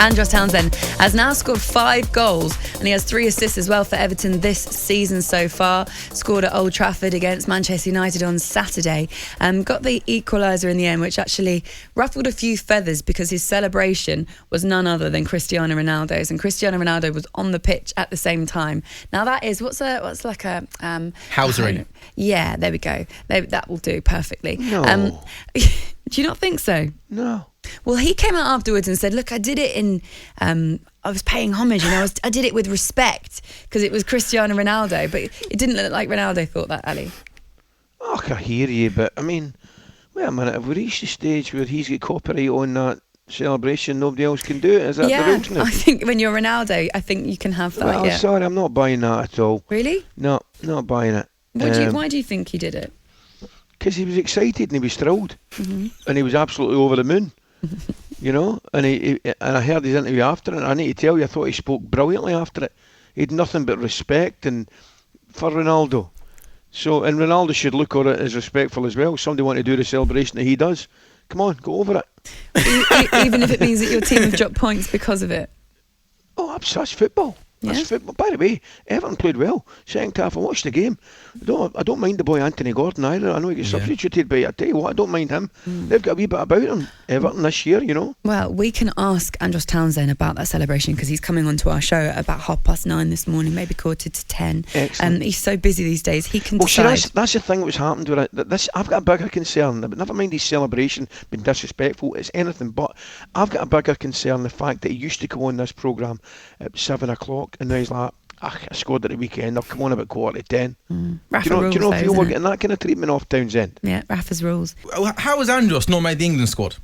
Andros Townsend has now scored 5 goals and he has 3 assists as well for Everton this season so far. Scored at Old Trafford against Manchester United on Saturday. Got the equaliser in the end, which actually ruffled a few feathers because his celebration was none other than Cristiano Ronaldo's, and Cristiano Ronaldo was on the pitch at the same time. Now that is what's like a Housering. Yeah, there we go. That will do perfectly. No. Do you not think so? No. Well, he came out afterwards and said, "Look, I did it in. I was paying homage, and I did it with respect because it was Cristiano Ronaldo." But it didn't look like Ronaldo thought that, Ali. Oh, I hear you, but I mean, wait a minute. Have we reached the stage where he's got copyright on that celebration? Nobody else can do it. Is that the rules now? I think when you're Ronaldo, I think you can have that. Well, yeah. sorry, I'm not buying that at all. Really? No, not buying it. Why do you think he did it? Because he was excited and he was thrilled, Mm-hmm. and he was absolutely over the moon. You know, and I heard his interview after it, and I need to tell you, I thought he spoke brilliantly after it. He had nothing but respect and for Ronaldo. So, and Ronaldo should look at it as respectful as well. Somebody want to do the celebration that he does. Come on, go over it. Even if it means that your team have dropped points because of it. Oh, that's football. That's football. By the way, Everton played well. Second half, I watched the game. I don't mind the boy Anthony Gordon either. I know he gets substituted, but I tell you what, I don't mind him. They've got a wee bit about him, Everton, this year, you know. Well, we can ask Andros Townsend about that celebration because he's coming onto our show at about 9:30 this morning, maybe 9:45. Excellent. He's so busy these days, he can Well, decide. see, that's the thing that's happened with it. This, I've got a bigger concern. But never mind his celebration being disrespectful. It's anything but. I've got a bigger concern, the fact that he used to go on this programme at 7 o'clock, and now he's like, I scored at the weekend, I'll come on about 9:45. Do you know if you were getting that kind of treatment off Townsend? Yeah, Rafa's rules. How has Andros not made the England squad?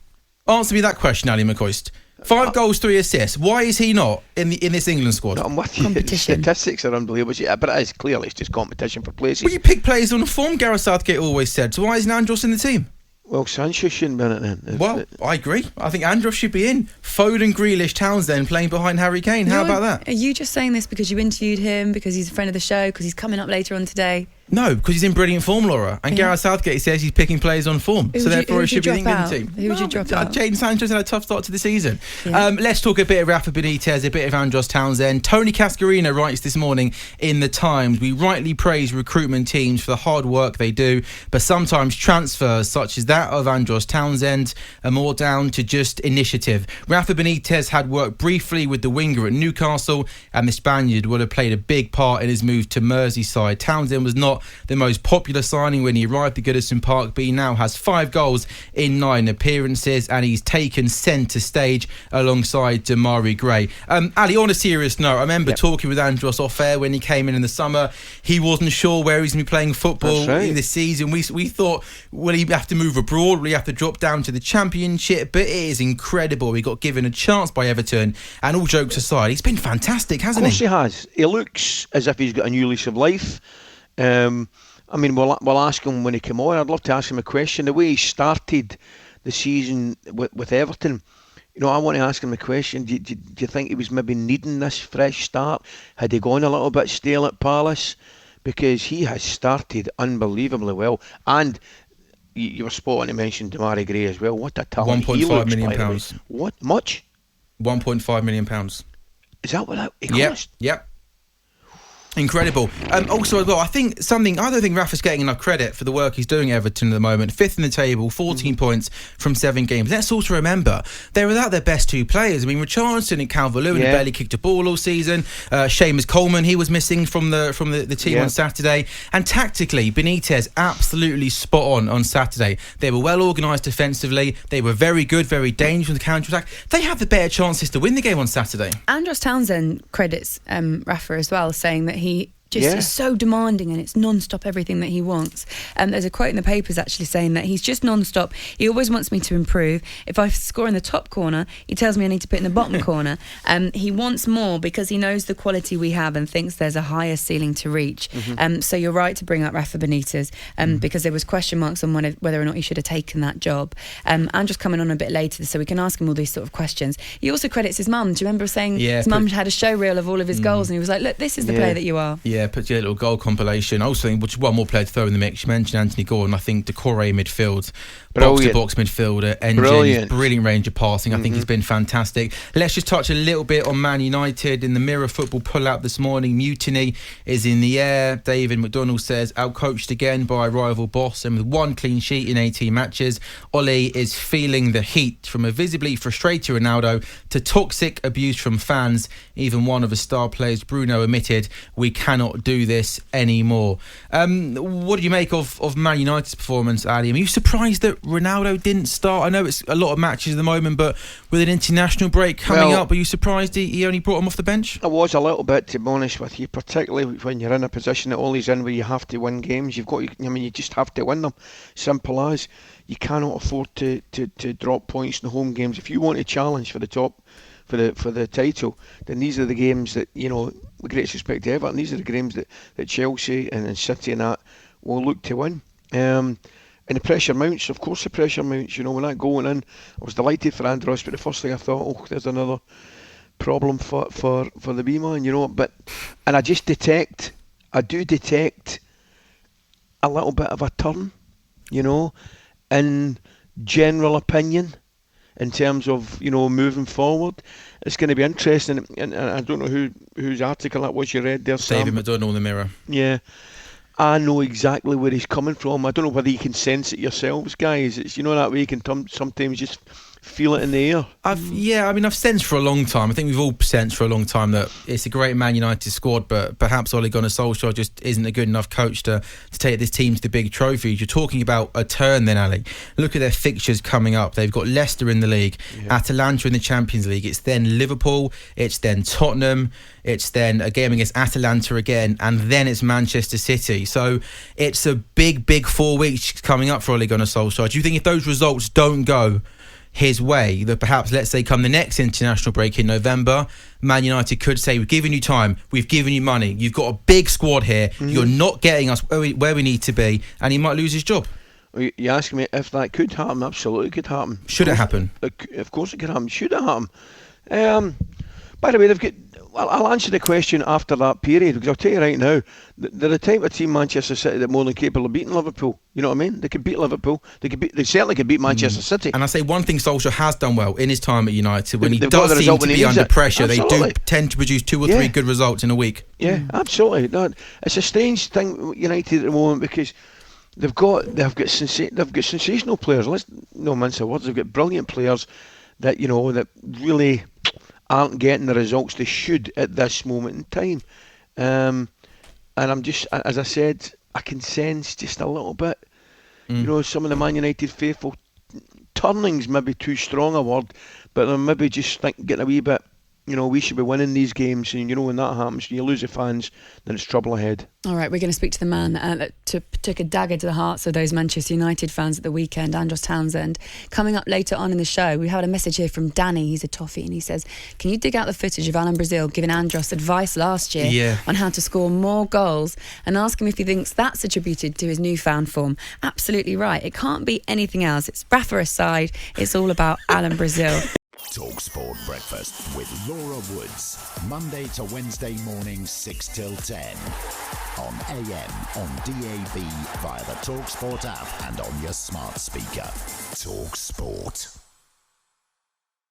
Answer me that question, Ali McCoist. 5 goals, 3 assists. Why is he not in this England squad? No, I'm with you. The statistics are unbelievable. Yeah, but it is clearly it's just competition for places. Well, you pick players on form, Gareth Southgate always said. So why isn't Andros in the team? Well, Sancho shouldn't be in it then. Well, I agree. I think Andros should be in. Foden, Grealish, Townsend playing behind Harry Kane. How about that? Are you just saying this because you interviewed him, because he's a friend of the show, because he's coming up later on today? No, because he's in brilliant form, Laura. And Gareth Southgate says he's picking players on form. So therefore, he should be in the England team. Who would you drop out? Jadon Sancho's had a tough start to the season. Yeah. Let's talk a bit of Rafa Benitez, a bit of Andros Townsend. Tony Cascarino writes this morning in The Times, we rightly praise recruitment teams for the hard work they do, but sometimes transfers such as that of Andros Townsend are more down to just initiative. Rafa Benitez had worked briefly with the winger at Newcastle, and the Spaniard would have played a big part in his move to Merseyside. Townsend was not the most popular signing when he arrived at Goodison Park, but he now has 5 goals in 9 appearances, and he's taken centre stage alongside Damari Gray. Ali, on a serious note, I remember talking with Andros off air when he came in the summer. He wasn't sure where he's going to be playing football in this season. We thought, will he have to move abroad? Will he have to drop down to the Championship? But it is incredible. He got given a chance by Everton, and all jokes aside, he's been fantastic, hasn't he? Of course he has. He looks as if he's got a new lease of life. I mean, we'll ask him when he came on. I'd love to ask him a question. The way he started the season with Everton, you know, I want to ask him a question. Do you think he was maybe needing this fresh start? Had he gone a little bit stale at Palace? Because he has started unbelievably well. And you were spot on to mention Damari Gray as well. What a talent. £1.5 million. What? Much? £1.5 million. Is that what it cost? Yep. Incredible. Also as well, I don't think Rafa's getting enough credit for the work he's doing at Everton at the moment. 5th in the table, 14 points from 7 games. Let's also remember, they're without their best 2 players. I mean, Richarlison and Calvert-Lewin have barely kicked a ball all season. Seamus Coleman, he was missing from the team on Saturday. And tactically, Benitez absolutely spot on Saturday. They were well organised defensively. They were very good, very dangerous in the counter-attack. They had the better chances to win the game on Saturday. Andros Townsend credits Rafa as well, saying that he just is so demanding and it's non-stop everything that he wants. There's a quote in the papers actually saying that he's just non-stop. He always wants me to improve. If I score in the top corner, he tells me I need to put in the bottom corner. He wants more because he knows the quality we have and thinks there's a higher ceiling to reach. So you're right to bring up Rafa Benitez because there was question marks on whether or not he should have taken that job. Andrew's coming on a bit later so we can ask him all these sort of questions. He also credits his mum. Do you remember saying his mum had a show reel of all of his goals and he was like, look, this is the player that you are. Yeah. Yeah, put your little goal compilation. I also think which one more player to throw in the mix. You mentioned Anthony Gordon. I think Decore midfield, box-to-box midfielder, ENG, brilliant range of passing. I think he's been fantastic. Let's just touch a little bit on Man United. In the Mirror Football pull-out this morning, mutiny is in the air. David McDonnell says, outcoached again by rival boss and with one clean sheet in 18 matches. Ole is feeling the heat from a visibly frustrated Ronaldo to toxic abuse from fans. Even one of the star players, Bruno, admitted, we cannot do this anymore. What do you make of Man United's performance, Ali? Are you surprised that Ronaldo didn't start? I know it's a lot of matches at the moment, but with an international break coming up, are you surprised he only brought him off the bench? I was a little bit, to be honest with you, particularly when you're in a position that Ole's in where you have to win games. You just have to win them. Simple as. You cannot afford to drop points in the home games. If you want to challenge for the top, for the title, then these are the games that, with great respect to Everton, these are the games that Chelsea and City and that will look to win. And the pressure mounts, of course the pressure mounts. When that goal went in, I was delighted for Andros, but the first thing I thought, there's another problem for the B-man, and I detect a little bit of a turn, in general opinion, in terms of, moving forward. It's going to be interesting, and I don't know whose article that was you read there, Sam. David McDonnell in the Mirror. Yeah. I know exactly where he's coming from. I don't know whether you can sense it yourselves, guys. It's, that way you can sometimes just feel it in the air. I've sensed for a long time. I think we've all sensed for a long time that it's a great Man United squad, but perhaps Ole Gunnar Solskjaer just isn't a good enough coach to take this team to the big trophies. You're talking about a turn then, Ali. Look at their fixtures coming up. They've got Leicester in the league, Atalanta in the Champions League. It's then Liverpool, it's then Tottenham, it's then a game against Atalanta again, and then it's Manchester City. So it's a big 4 weeks coming up for Ole Gunnar Solskjaer. Do you think if those results don't go his way, that perhaps, let's say, come the next international break in November, Man United could say, we've given you time, we've given you money, you've got a big squad here, you're not getting us where we need to be, and he might lose his job? You asking me if that could happen? Absolutely could happen. Should it happen? Of course it could happen. Should it happen? By the way, I'll answer the question after that period, because I'll tell you right now, they're the type of team, Manchester City, that more than capable of beating Liverpool. You know what I mean? They could beat Liverpool. They certainly could beat Manchester City. And I say one thing Solskjaer has done well in his time at United, when he does seem to be under pressure, they do tend to produce 2 or 3 good results in a week. Yeah, absolutely. No, it's a strange thing, United at the moment, because they've got sensational players. Let's no mince the words. They've got brilliant players that that really aren't getting the results they should at this moment in time. And I'm just, as I said, I can sense just a little bit, some of the Man United faithful, turning's maybe too strong a word, but they're maybe just getting a wee bit, we should be winning these games, and when that happens, when you lose the fans, then it's trouble ahead. All right, we're going to speak to the man that took a dagger to the hearts of those Manchester United fans at the weekend, Andros Townsend. Coming up later on in the show, we had a message here from Danny. He's a toffee, and he says, can you dig out the footage of Alan Brazil giving Andros advice last year on how to score more goals, and ask him if he thinks that's attributed to his newfound form? Absolutely right. It can't be anything else. It's Rafa aside. It's all about Alan Brazil. talkSPORT Breakfast with Laura Woods, Monday to Wednesday morning 6 till 10 on AM, on DAB, via the talkSPORT app and on your smart speaker. talkSPORT.